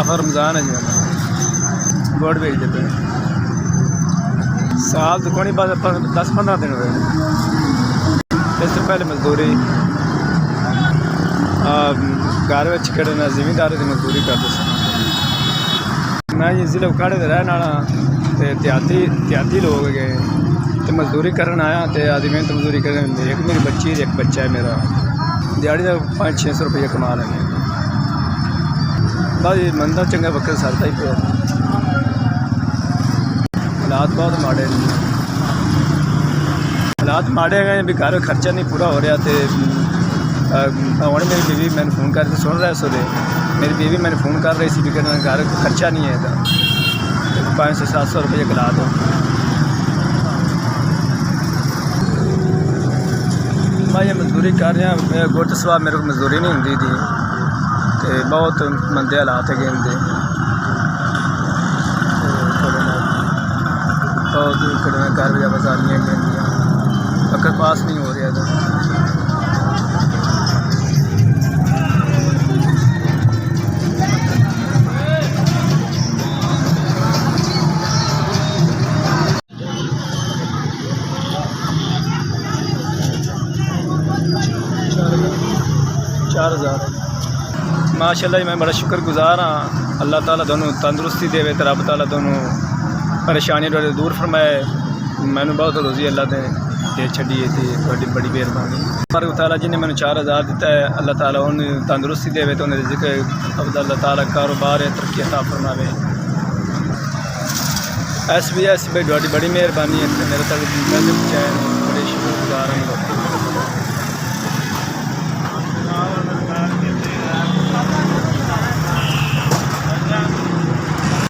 Offer Ramzan है जी गोड भेजते पे साल तो कोई बाद 10-15 दिन हुए। इससे पहले मजदूरी घर में कड़ना जिमीदार की मजदूरी करते थे। मैं जी जिले उखाड़े के रहने वाला तो देहाती लोग गए तो मजदूरी करने आया तो आदि मेहनत मजदूरी कर एक मेरी बच्ची एक बच्चा है मेरा दिहाड़ी का 500-600 रुपये कमा लेंगे। बस मंदा चंगा वक्त सरता ही पे हालात बहुत माड़े हालात माड़े गए भी घर खर्चा नहीं पूरा हो रहा तो हूँ मेरी बीवी मैंने फ़ोन करके सुन रहा सो मेरी बीवी मैंने फ़ोन कर रही थी भी घर खर्चा नहीं है 500-700 रुपये खिला दो। मैं ये मजदूरी कर रहा गुट सवा मेरे को मजदूरी नहीं होंगी थी तो बहुत मंदे हालात है इनके बहुत घर वजह बजारियाँ वक्त पास नहीं हो रहा था। 4000 माशाअल्लाह जी मैं बड़ा शुक्रगुजार हाँ। अल्लाह ताला दोनों तंदुरुस्ती देवे तो रब ताला दोनों परेशानी दूर फरमाए। मैंने बहुत रोज़ी अल्लाह ने दे छड़ी थी बड़ी बड़ी मेहरबानी। पर ताला जी ने मैंने 4000 दिता है अल्लाह ताला उन्हें तंदुरुस्ती देवे तो उन्हें रिज़्क़ अल्लाह ताला कारोबार तरक्की अता फरमावे। SBS भाई बड़ी मेहरबानी है मेरे तक पैसे पहुँचाए।